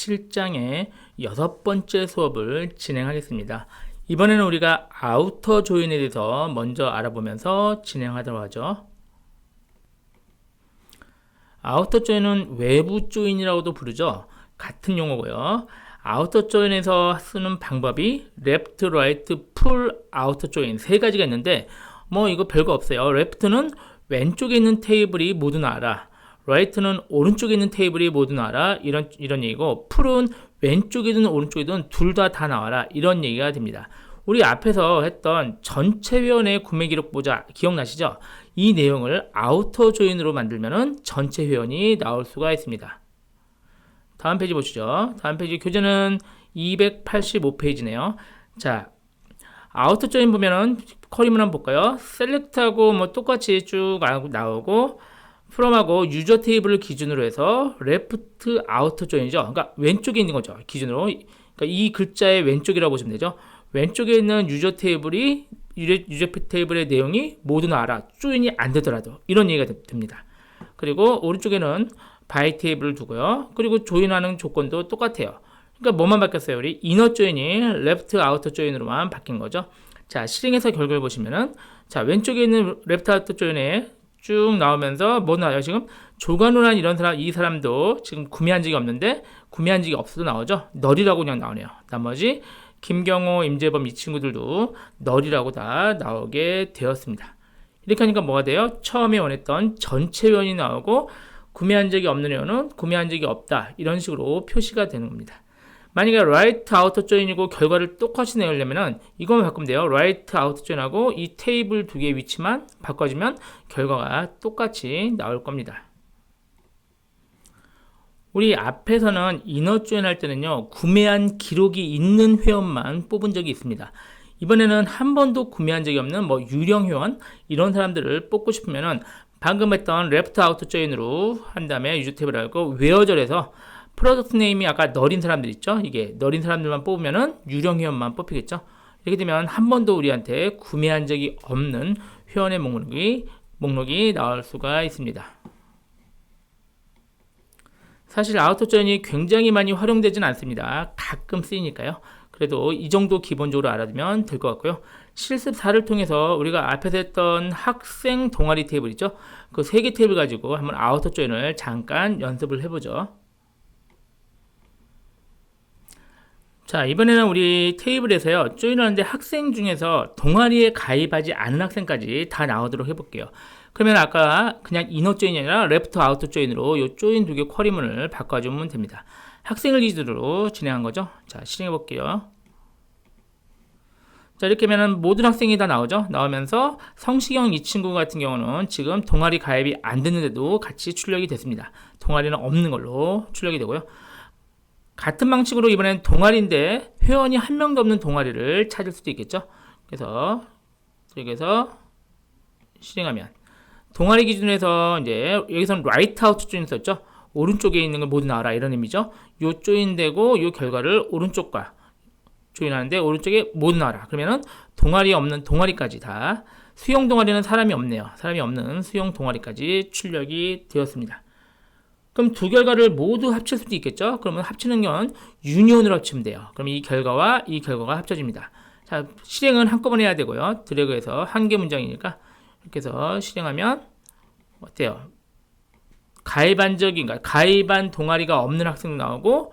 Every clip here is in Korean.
7장의 6번째 수업을 진행하겠습니다. 이번에는 우리가 아우터 조인에 대해서 먼저 알아보면서 진행하도록 하죠. 아우터 조인은 외부 조인이라고도 부르죠. 같은 용어고요. 아우터 조인에서 쓰는 방법이 레프트, 라이트, 풀, 아우터 조인 세 가지가 있는데 이거 별거 없어요. 레프트는 왼쪽에 있는 테이블이 모두 나와라. 라이트는 오른쪽에 있는 테이블이 모두 나와라. 이런 얘기고, 풀은 왼쪽이든 오른쪽이든 둘 다 나와라. 이런 얘기가 됩니다. 우리 앞에서 했던 전체 회원의 구매 기록 보자 기억나시죠? 이 내용을 아우터 조인으로 만들면은 전체 회원이 나올 수가 있습니다. 다음 페이지 보시죠. 다음 페이지 교재는 285페이지네요. 자, 아우터 조인 보면은 커리문 한번 볼까요? 셀렉트하고 똑같이 쭉 나오고, 프롬하고 유저 테이블을 기준으로 해서 레프트 아우터 조인이죠. 그러니까 왼쪽에 있는 거죠. 기준으로. 그러니까 이 글자의 왼쪽이라고 보시면 되죠. 왼쪽에 있는 유저 테이블의 내용이 모두 나와라. 조인이 안 되더라도 이런 얘기가 됩니다. 그리고 오른쪽에는 바이 테이블을 두고요. 그리고 조인하는 조건도 똑같아요. 그러니까 뭐만 바뀌었어요? 우리 이너 조인이 레프트 아우터 조인으로만 바뀐 거죠. 자, 실행해서 결과를 보시면은, 자, 왼쪽에 있는 레프트 아우터 조인에 쭉 나오면서 뭐 나와요? 지금 조간호란 이 사람도 지금 구매한 적이 없는데, 구매한 적이 없어도 나오죠. 널이라고 그냥 나오네요. 나머지 김경호, 임재범 이 친구들도 널이라고 다 나오게 되었습니다. 이렇게 하니까 뭐가 돼요? 처음에 원했던 전체 회원이 나오고, 구매한 적이 없는 회원은 구매한 적이 없다. 이런 식으로 표시가 되는 겁니다. 만약에 right outer join이고 결과를 똑같이 내려면은 이것만 바꾸면 돼요. right outer join하고 이 테이블 두 개의 위치만 바꿔주면 결과가 똑같이 나올 겁니다. 우리 앞에서는 inner join 할 때는요, 구매한 기록이 있는 회원만 뽑은 적이 있습니다. 이번에는 한 번도 구매한 적이 없는 유령 회원 이런 사람들을 뽑고 싶으면은 방금 했던 left outer join으로 한 다음에 유저 테이블을 하고 where절에서 프로덕트 네임이 아까 널인 사람들 있죠? 이게 널인 사람들만 뽑으면은 유령 회원만 뽑히겠죠? 이렇게 되면 한 번도 우리한테 구매한 적이 없는 회원의 목록이 나올 수가 있습니다. 사실 아우터 조인이 굉장히 많이 활용되진 않습니다. 가끔 쓰이니까요. 그래도 이 정도 기본적으로 알아두면 될 것 같고요. 실습 4를 통해서 우리가 앞에서 했던 학생 동아리 테이블 있죠? 그 3개 테이블 가지고 한번 아우터 조인을 잠깐 연습을 해보죠. 자, 이번에는 우리 테이블에서요, 조인하는데 학생 중에서 동아리에 가입하지 않은 학생까지 다 나오도록 해볼게요. 그러면 아까 그냥 이너 조인이 아니라 레프트 아우터 조인으로 이 조인 두 개 쿼리문을 바꿔주면 됩니다. 학생을 기준으로 진행한 거죠. 자, 실행해 볼게요. 자, 이렇게 하면 모든 학생이 다 나오죠. 나오면서 성시경 이 친구 같은 경우는 지금 동아리 가입이 안 됐는데도 같이 출력이 됐습니다. 동아리는 없는 걸로 출력이 되고요. 같은 방식으로 이번엔 동아리인데 회원이 한 명도 없는 동아리를 찾을 수도 있겠죠. 그래서 여기서 실행하면 동아리 기준에서 이제 여기서는 right out 조인 썼죠. 오른쪽에 있는 걸 모두 나와라 이런 의미죠. 요 조인되고 요 결과를 오른쪽과 조인하는데 오른쪽에 모두 나와라. 그러면은 동아리 없는 동아리까지 다, 수용 동아리는 사람이 없네요. 사람이 없는 수용 동아리까지 출력이 되었습니다. 그럼 두 결과를 모두 합칠 수도 있겠죠? 그러면 합치는 건 유니온으로 합치면 돼요. 그럼 이 결과와 이 결과가 합쳐집니다. 자, 실행은 한꺼번에 해야 되고요. 드래그해서 한 개 문장이니까 이렇게 해서 실행하면 어때요? 가입한 동아리가 없는 학생도 나오고,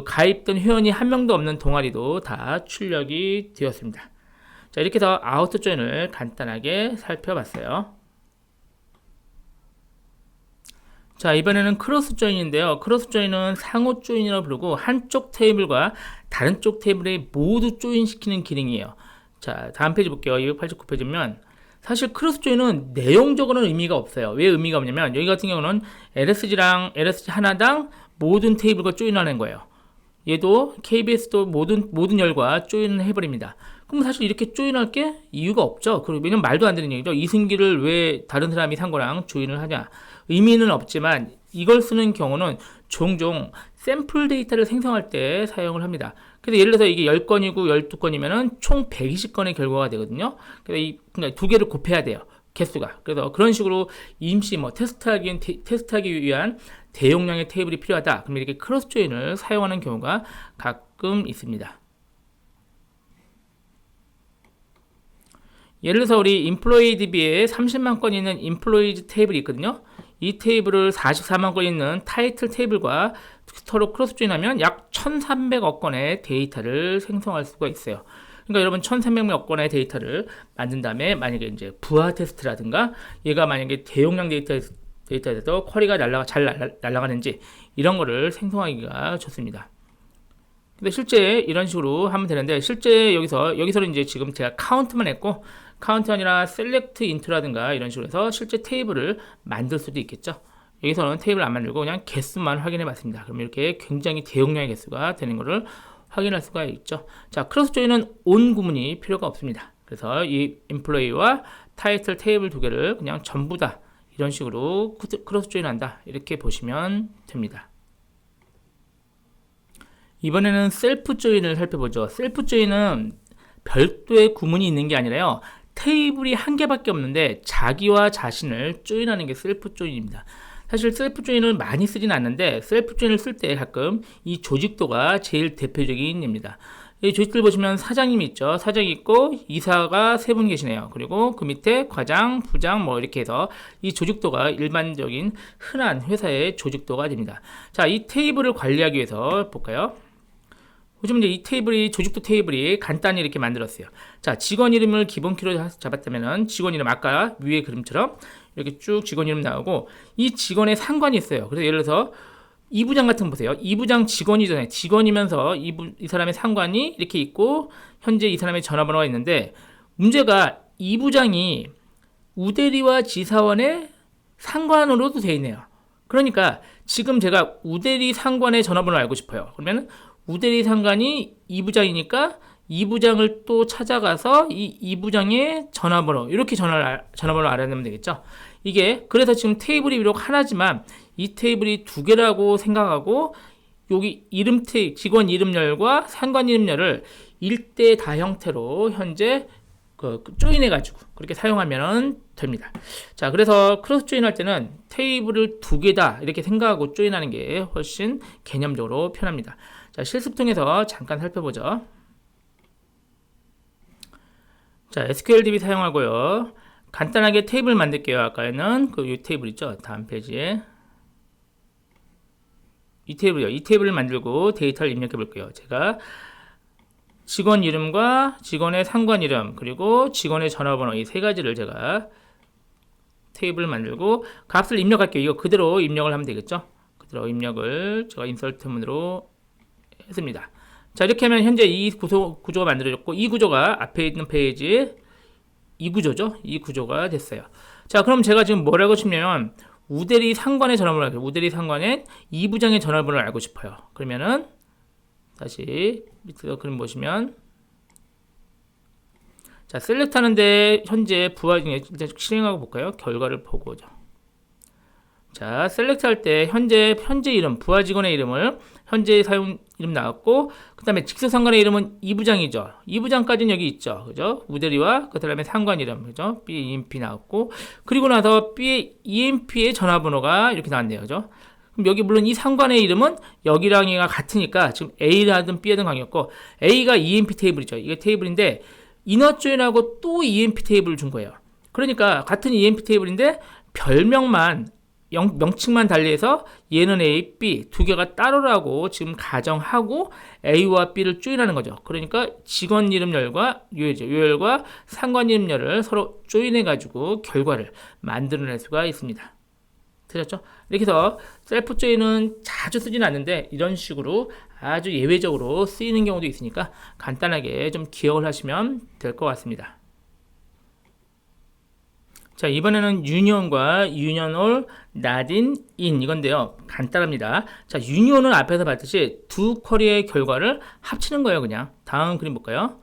가입된 회원이 한 명도 없는 동아리도 다 출력이 되었습니다. 자, 이렇게 해서 아우터 조인을 간단하게 살펴봤어요. 자, 이번에는 크로스 조인인데요. 크로스 조인은 상호 조인이라고 부르고 한쪽 테이블과 다른 쪽 테이블에 모두 조인시키는 기능이에요. 자, 다음 페이지 볼게요. 289페이지면 사실 크로스 조인은 내용적으로는 의미가 없어요. 왜 의미가 없냐면 여기 같은 경우는 LSG랑 LSG 하나당 모든 테이블과 조인하는 거예요. 얘도 KBS도 모든 열과 조인을 해버립니다. 그럼 사실 이렇게 조인할 게 이유가 없죠. 왜냐면 말도 안 되는 얘기죠. 이승기를 왜 다른 사람이 산 거랑 조인을 하냐. 의미는 없지만 이걸 쓰는 경우는 종종 샘플 데이터를 생성할 때 사용을 합니다. 그래서 예를 들어서 이게 10건이고 12건이면은 총 120건의 결과가 되거든요. 그래서 그러니까 두 개를 곱해야 돼요. 개수가. 그래서 그런 식으로 임시 뭐 테스트하기 위한 대용량의 테이블이 필요하다. 그럼 이렇게 크로스 조인을 사용하는 경우가 가끔 있습니다. 예를 들어서 우리 인플로이 DB에 30만 건 있는 인플로이즈 테이블이 있거든요. 이 테이블을 44만 건 있는 타이틀 테이블과 서로 크로스 조인하면 약 1300억 건의 데이터를 생성할 수가 있어요. 그러니까 여러분 1300억 건의 데이터를 만든 다음에 만약에 이제 부하 테스트라든가 얘가 만약에 대용량 데이터에서 쿼리가 잘 날아가는지 이런 거를 생성하기가 좋습니다. 근데 실제 이런 식으로 하면 되는데 실제 여기서는 이제 지금 제가 카운트만 했고 카운트 아니라 셀렉트 인트라든가 이런 식으로 해서 실제 테이블을 만들 수도 있겠죠. 여기서는 테이블 안 만들고 그냥 개수만 확인해 봤습니다. 그럼 이렇게 굉장히 대용량의 개수가 되는 것을 확인할 수가 있죠. 자, 크로스 조인은 온 구문이 필요가 없습니다. 그래서 이 인플로이와 타이틀 테이블 두 개를 그냥 전부 다 이런 식으로 크로스 조인 한다. 이렇게 보시면 됩니다. 이번에는 셀프 조인을 살펴보죠. 셀프 조인은 별도의 구문이 있는 게 아니라요. 테이블이 한 개밖에 없는데 자기와 자신을 조인하는 게 셀프 조인입니다. 사실 셀프 조인을 많이 쓰진 않는데 셀프 조인을 쓸 때 가끔 이 조직도가 제일 대표적인 예입니다. 이 조직들 보시면 사장님이 있죠. 사장이 있고 이사가 3분 계시네요. 그리고 그 밑에 과장, 부장 뭐 이렇게 해서 이 조직도가 일반적인 흔한 회사의 조직도가 됩니다. 자, 이 테이블을 관리하기 위해서 볼까요? 보시면 이제 이 테이블이 조직도 테이블이 간단히 이렇게 만들었어요. 자, 직원 이름을 기본 키로 잡았다면은 직원 이름 아까 위에 그림처럼 이렇게 쭉 직원 이름 나오고 이 직원의 상관이 있어요. 그래서 예를 들어서 이 부장 같은 거 보세요. 이 부장 직원이잖아요. 직원이면서 이 사람의 상관이 이렇게 있고 현재 이 사람의 전화번호가 있는데 문제가 이 부장이 우대리와 지사원의 상관으로도 되어 있네요. 그러니까 지금 제가 우대리 상관의 전화번호를 알고 싶어요. 그러면 우대리 상관이 이 부장이니까 이 부장을 또 찾아가서 이 부장의 전화번호 이렇게 전화번호를 알아내면 되겠죠. 이게 그래서 지금 테이블이 비록 하나지만 이 테이블이 두 개라고 생각하고 여기 직원 이름열과 상관 이름열을 1대 다 형태로 현재 조인해가지고 그렇게 사용하면 됩니다. 자, 그래서 크로스 조인할 때는 테이블을 두 개다 이렇게 생각하고 조인하는 게 훨씬 개념적으로 편합니다. 자, 실습 통해서 잠깐 살펴보죠. 자, SQL DB 사용하고요. 간단하게 테이블 만들게요. 아까는 이 테이블 있죠. 다음 페이지에 이 테이블이요. 이 테이블을 만들고 데이터를 입력해 볼게요. 제가 직원 이름과 직원의 상관 이름 그리고 직원의 전화번호 이 세 가지를 제가 테이블을 만들고 값을 입력할게요. 이거 그대로 입력을 하면 되겠죠. 그대로 입력을 제가 인서트 문으로 했습니다. 자, 이렇게 하면 현재 이 구조가 만들어졌고 이 구조가 앞에 있는 페이지 이 구조죠. 이 구조가 됐어요. 자, 그럼 제가 지금 뭐라고 싶냐면 우대리 상관의 전화번호를 알고 우대리 상관의 이 부장의 전화번호를 알고 싶어요. 그러면은 다시 밑에서 그림 보시면 자, 셀렉트 하는데 현재 부하 중에 일단 실행하고 볼까요? 결과를 보고죠. 자, 셀렉트 할 때 현재 이름, 부하 직원의 이름을 현재 사용 이름 나왔고 그 다음에 직속상관의 이름은 이 부장이죠. 이 부장까지는 여기 있죠. 그죠? 우대리와 그 다음에 상관 이름, 그죠? BEMP 나왔고 그리고 나서 BEMP의 전화번호가 이렇게 나왔네요. 그죠? 그럼 여기 물론 이 상관의 이름은 여기랑 얘가 같으니까 지금 A라든 B라든 관계없고 A가 EMP 테이블이죠. 이게 테이블인데 이너 조인하고 또 EMP 테이블을 준 거예요. 그러니까 같은 EMP 테이블인데 별명만 명칭만 달리해서 얘는 A, B 두 개가 따로라고 지금 가정하고 A와 B를 조인하는 거죠. 그러니까 직원 이름열과 요열과 상관 이름열을 서로 조인해 가지고 결과를 만들어낼 수가 있습니다. 되셨죠? 이렇게 해서 셀프 조인은 자주 쓰지는 않는데 이런 식으로 아주 예외적으로 쓰이는 경우도 있으니까 간단하게 좀 기억을 하시면 될 것 같습니다. 자, 이번에는 유니온과 유니온올 not in 이건데요. 간단합니다. 자, 유니온은 앞에서 봤듯이 두 쿼리의 결과를 합치는 거예요. 그냥 다음 그림 볼까요?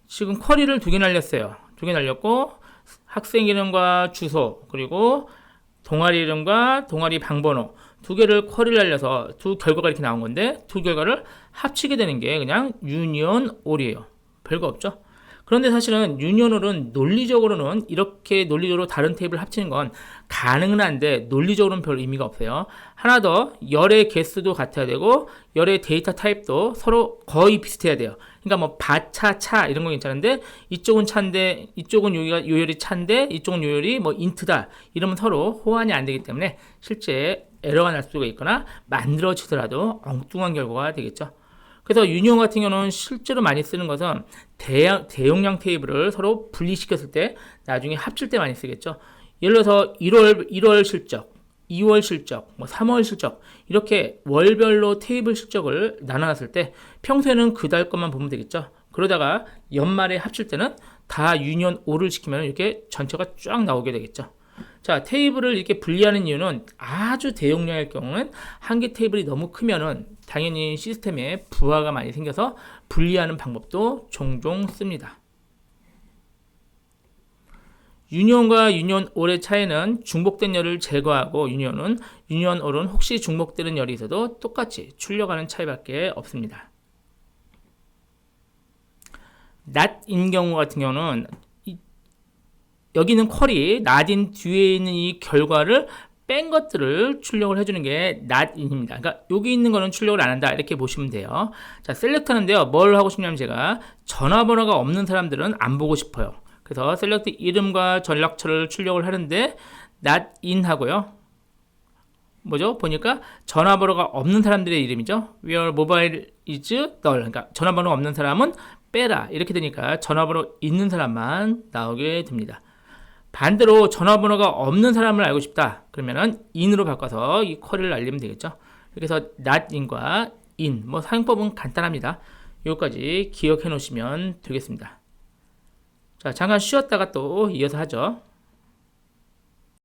지금 쿼리를 두 개 날렸어요. 두 개 날렸고 학생 이름과 주소 그리고 동아리 이름과 동아리 방번호 두 개를 쿼리를 날려서 두 결과가 이렇게 나온 건데 두 결과를 합치게 되는 게 그냥 유니온 올이에요. 별거 없죠? 그런데 사실은 유니온홀은 논리적으로는 이렇게 논리적으로 다른 테이블을 합치는 건 가능은 한데 논리적으로는 별 의미가 없어요. 하나 더, 열의 개수도 같아야 되고 열의 데이터 타입도 서로 거의 비슷해야 돼요. 그러니까 뭐 바차, 차 이런 건 괜찮은데 이쪽은 차인데 이쪽은 요열이 차인데 이쪽은 요열이 뭐 인트다 이러면 서로 호환이 안 되기 때문에 실제 에러가 날 수가 있거나 만들어지더라도 엉뚱한 결과가 되겠죠. 그래서 유니온 같은 경우는 실제로 많이 쓰는 것은 대용량 테이블을 서로 분리시켰을 때 나중에 합칠 때 많이 쓰겠죠. 예를 들어서 1월 실적, 2월 실적, 뭐 3월 실적 이렇게 월별로 테이블 실적을 나눠놨을 때 평소에는 그 달 것만 보면 되겠죠. 그러다가 연말에 합칠 때는 다 유니온 5를 시키면 이렇게 전체가 쫙 나오게 되겠죠. 자, 테이블을 이렇게 분리하는 이유는 아주 대용량일 경우는 한 개 테이블이 너무 크면은 당연히 시스템에 부하가 많이 생겨서 분리하는 방법도 종종 씁니다. 유니온과 유니온올의 차이는 중복된 열을 제거하고 유니온올은 혹시 중복되는 열이 있어도 똑같이 출력하는 차이밖에 없습니다. NOT-in 경우 같은 경우는 여기 있는 쿼리 NOT-in 뒤에 있는 이 결과를 뺀 것들을 출력을 해주는 게 NOT-in입니다. 그러니까 여기 있는 거는 출력을 안 한다 이렇게 보시면 돼요. 자, 셀렉트 하는데요. 뭘 하고 싶냐면 제가 전화번호가 없는 사람들은 안 보고 싶어요. 그래서 셀렉트 이름과 전락처를 출력을 하는데 NOT-in 하고요. 뭐죠? 보니까 전화번호가 없는 사람들의 이름이죠. Where mobile is null. 그러니까 전화번호가 없는 사람은 빼라. 이렇게 되니까 전화번호 있는 사람만 나오게 됩니다. 반대로 전화번호가 없는 사람을 알고 싶다. 그러면은 in으로 바꿔서 이 쿼리를 알리면 되겠죠. 그래서 NOT-in과 in 뭐 사용법은 간단합니다. 여기까지 기억해 놓으시면 되겠습니다. 자, 잠깐 쉬었다가 또 이어서 하죠.